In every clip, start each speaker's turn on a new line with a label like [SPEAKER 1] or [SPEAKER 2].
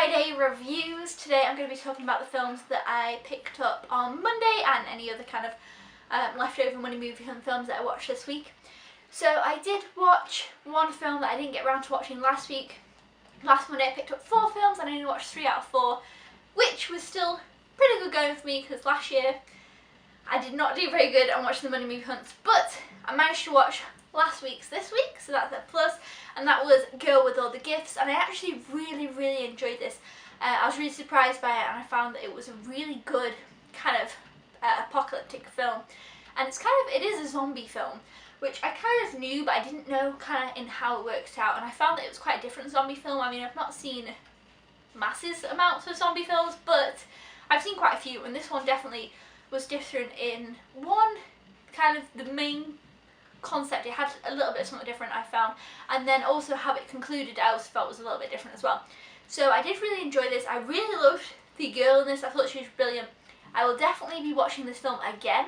[SPEAKER 1] Friday reviews. Today I'm going to be talking about the films that I picked up on Monday and any other kind of leftover money movie films that I watched this week. So I did watch one film that I didn't get around to watching last week. Last Monday I picked up 4 films and I only watched 3 out of 4, which was still pretty good going for me because last year I did not do very good on watching the money movie hunts, but I managed to watch last week's this week, so that's a plus, and that was Girl with All the Gifts, and I actually really enjoyed this. I was really surprised by it, and I found that it was a really good kind of apocalyptic film, and it is a zombie film, which I kind of knew, but I didn't know kind of in how it works out, and I found that it was quite a different zombie film. I mean, I've not seen massive amounts of zombie films, but I've seen quite a few, and this one definitely was different in one, kind of the main concept. It had a little bit of something different, I found, and then also how it concluded I also felt was a little bit different as well. So I did really enjoy this. I really loved the girl in this. I thought she was brilliant. I will definitely be watching this film again.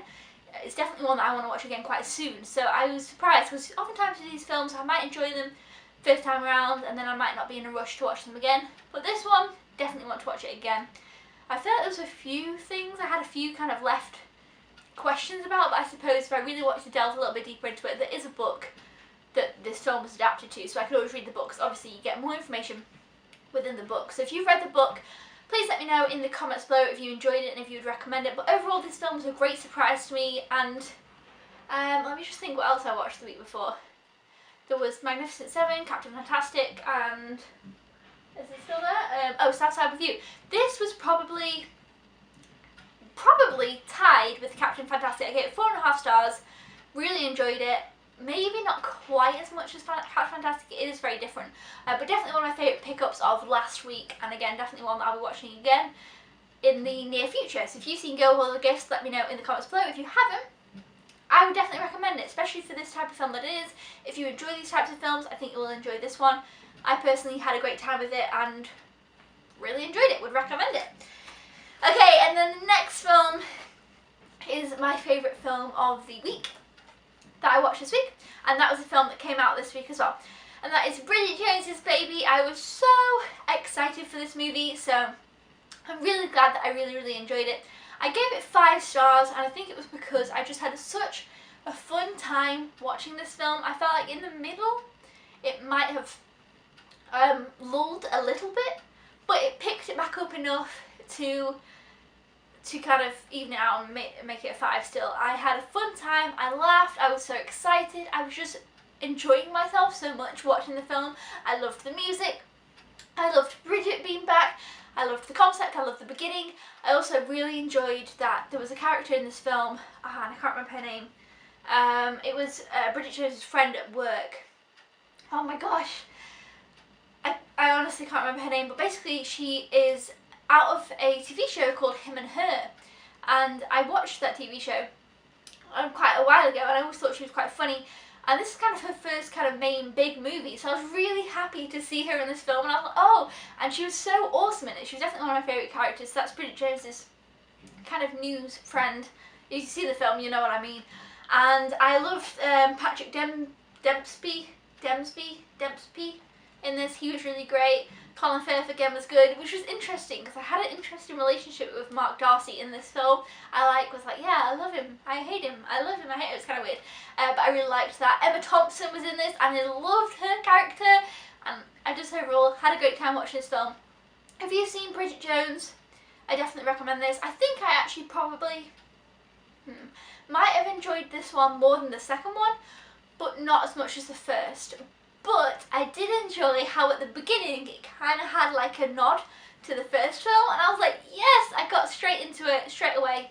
[SPEAKER 1] It's definitely one that I want to watch again quite soon. So I was surprised because oftentimes with these films I might enjoy them first time around and then I might not be in a rush to watch them again, but this one definitely want to watch it again. I feel like there was a few things I had a few kind of left questions about, but I suppose if I really wanted to delve a little bit deeper into it, there is a book that this film was adapted to, so I could always read the book, because obviously you get more information within the book. So if you've read the book, please let me know in the comments below if you enjoyed it and if you would recommend it. But overall this film was a great surprise to me, and let me just think what else I watched the week before. There was Magnificent Seven, Captain Fantastic, and is it still there? Oh, Southside with You. This was probably tied with Captain Fantastic. I gave it 4.5 stars, really enjoyed it. Maybe not quite as much as Captain Fantastic, it is very different, but definitely one of my favourite pickups of last week, and again definitely one that I'll be watching again in the near future. So if you've seen Girl with All the Gifts, let me know in the comments below. If you haven't, I would definitely recommend it, especially for this type of film that it is. If you enjoy these types of films, I think you will enjoy this one. I personally had a great time with it and really enjoyed it, would recommend it. Okay, and then the next film is my favourite film of the week that I watched this week, and that was a film that came out this week as well, and that is Bridget Jones's Baby. I was so excited for this movie, so I'm really glad that I really enjoyed it. I gave it 5 stars, and I think it was because I just had such a fun time watching this film. I felt like in the middle it might have lulled a little bit, but it picked it back up enough to kind of even it out and make it a 5 still. I had a fun time, I laughed, I was so excited, I was just enjoying myself so much watching the film. I loved the music, I loved Bridget being back, I loved the concept, I loved the beginning. I also really enjoyed that there was a character in this film, and I can't remember her name. It was Bridget Jones' friend at work. Oh my gosh, I honestly can't remember her name, but basically she is out of a TV show called Him and Her, and I watched that TV show quite a while ago, and I always thought she was quite funny, and this is kind of her first kind of main big movie, so I was really happy to see her in this film, and I was like, oh, and she was so awesome in it. She was definitely one of my favourite characters. So that's Bridget Jones's kind of news friend. If you see the film, you know what I mean. And I loved Patrick Dempsey in this. He was really great. Colin Firth again was good, which was interesting because I had an interesting relationship with Mark Darcy in this film. I was like, yeah, I love him, I hate him, I love him, I hate him. It was kind of weird, but I really liked that. Emma Thompson was in this, and I loved her character, and I just overall had a great time watching this film. If you've seen Bridget Jones, I definitely recommend this. I think I actually probably might have enjoyed this one more than the second one, but not as much as the first. But I did enjoy how at the beginning it kind of had like a nod to the first film, and I was like, yes, I got straight into it straight away.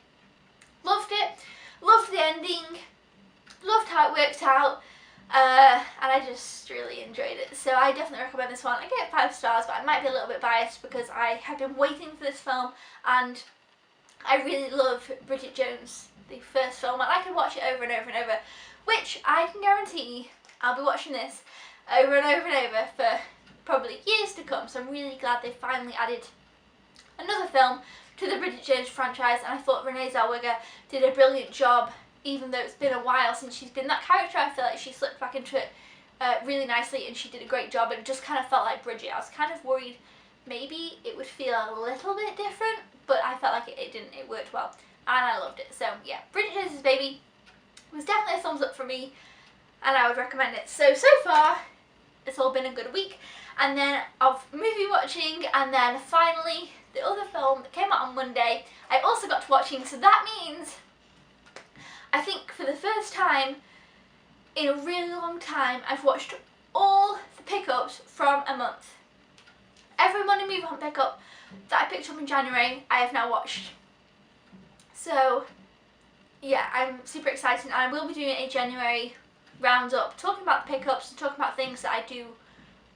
[SPEAKER 1] Loved it, loved the ending, loved how it worked out, and I just really enjoyed it. So I definitely recommend this one. I gave it 5 stars, but I might be a little bit biased because I have been waiting for this film, and I really love Bridget Jones, the first film, and I could watch it over and over and over, which I can guarantee I'll be watching this over and over and over for probably years to come. So I'm really glad they finally added another film to the Bridget Jones franchise, and I thought Renee Zellweger did a brilliant job. Even though it's been a while since she's been that character, I feel like she slipped back into it really nicely, and she did a great job, and it just kind of felt like Bridget. I was kind of worried maybe it would feel a little bit different, but I felt like it didn't. It worked well, and I loved it. So yeah, Bridget Jones's Baby was definitely a thumbs up for me, and I would recommend it. So far, it's all been a good week, and then of movie watching, and then finally the other film that came out on Monday, I also got to watching. So that means, I think for the first time in a really long time, I've watched all the pickups from a month. Every Monday movie hunt pickup that I picked up in January, I have now watched. So yeah, I'm super excited, and I will be doing a January roundup, talking about the pickups and talking about things that I do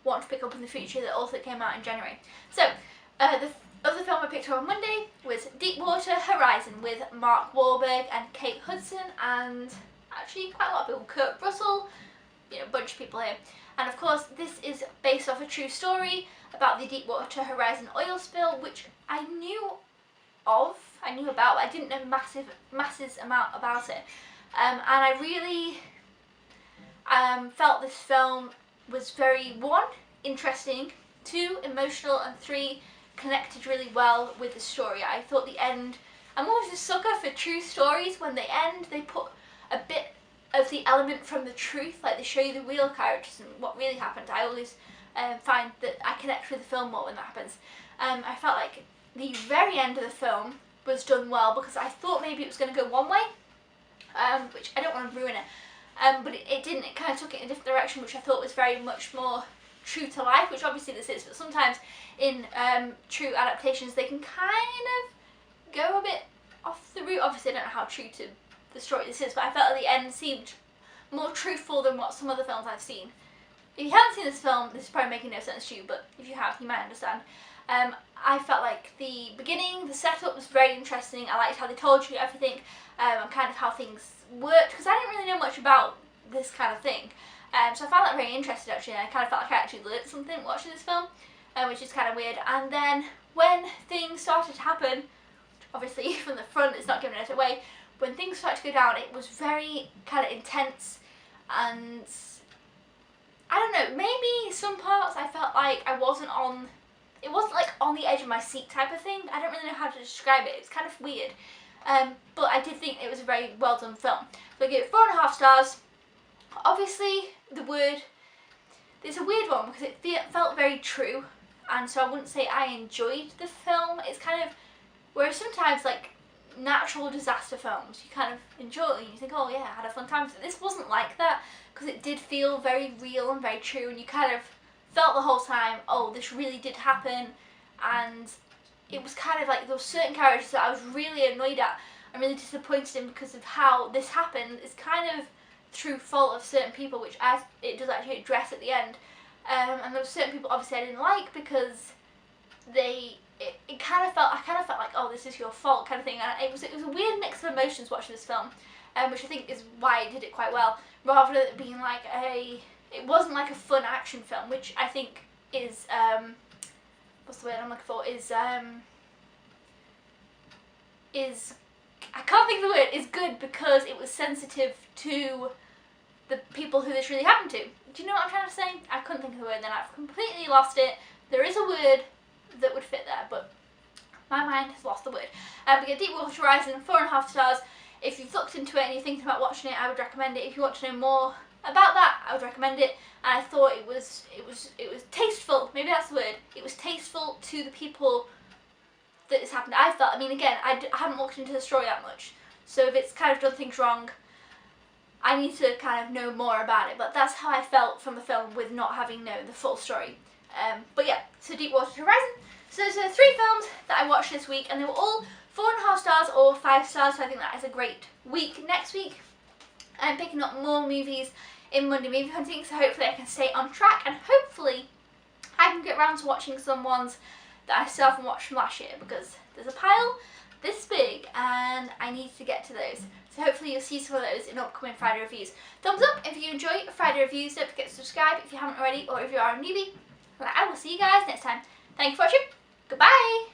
[SPEAKER 1] want to pick up in the future that also came out in January. So the other film I picked up on Monday was Deepwater Horizon with Mark Wahlberg and Kate Hudson, and actually quite a lot of people, Kurt Russell, you know, a bunch of people here. And of course, this is based off a true story about the Deepwater Horizon oil spill, which I knew about, but I didn't know massive amount about it. And I really felt this film was very, 1, interesting, 2, emotional, and 3, connected really well with the story. I thought the end, I'm always a sucker for true stories. When they end, they put a bit of the element from the truth, like they show you the real characters and what really happened. I always find that I connect with the film more when that happens. I felt like the very end of the film was done well, because I thought maybe it was going to go one way, which I don't want to ruin it, but it didn't. It kind of took it in a different direction, which I thought was very much more true to life, which obviously this is, but sometimes in true adaptations they can kind of go a bit off the route. Obviously I don't know how true to the story this is, but I felt at the end seemed more truthful than what some other films I've seen. If you haven't seen this film, this is probably making no sense to you, but if you have, you might understand. I felt like the beginning, the setup was very interesting. I liked how they told you everything, and kind of how things worked, because I didn't really know much about this kind of thing. So I found that very interesting actually, and I kind of felt like I actually learned something watching this film, which is kind of weird. And then when things started to happen, obviously from the front it's not giving it away, when things started to go down, it was very kind of intense, and I don't know, maybe some parts I felt like it wasn't like on the edge of my seat type of thing. I don't really know how to describe it. It's kind of weird, but I did think it was a very well done film. So I give it 4.5 stars. Obviously it's a weird one because it felt very true, and so I wouldn't say I enjoyed the film. It's kind of, whereas sometimes like natural disaster films, you kind of enjoy it and you think, oh yeah, I had a fun time. This wasn't like that, because it did feel very real and very true, and you kind of felt the whole time, oh, this really did happen. And it was kind of like there were certain characters that I was really annoyed at and really disappointed in because of how this happened. It's kind of through fault of certain people, which it does actually address at the end. And there were certain people obviously I didn't like because I kind of felt like, oh, this is your fault kind of thing. And it was a weird mix of emotions watching this film, which I think is why it did it quite well, rather than it being like it wasn't like a fun action film, which I think is what's the word I'm looking for, is I can't think of the word, is good, because it was sensitive to the people who this really happened to. Do you know what I'm trying to say? I couldn't think of the word, then I've completely lost it. There is a word that would fit there, but my mind has lost the word. But yeah, Deepwater Horizon, 4.5 stars. If you've looked into it and you're thinking about watching it, I would recommend it. If you want to know more about that, I would recommend it. And I thought it was tasteful. Maybe that's the word. It was tasteful to the people that this happened. I felt. I mean, again, I haven't looked into the story that much, so if it's kind of done things wrong, I need to kind of know more about it. But that's how I felt from the film with not having known the full story. But yeah, so Deepwater Horizon. So those are 3 films that I watched this week, and they were all 4.5 stars or 5 stars, so I think that is a great week. Next week, I'm picking up more movies in Monday Movie Hunting, so hopefully I can stay on track, and hopefully I can get around to watching some ones that I still haven't watched from last year, because there's a pile this big and I need to get to those. So hopefully you'll see some of those in upcoming Friday reviews. Thumbs up if you enjoy Friday reviews. Don't forget to subscribe if you haven't already, or if you are a newbie. And I will see you guys next time. Thank you for watching. Goodbye.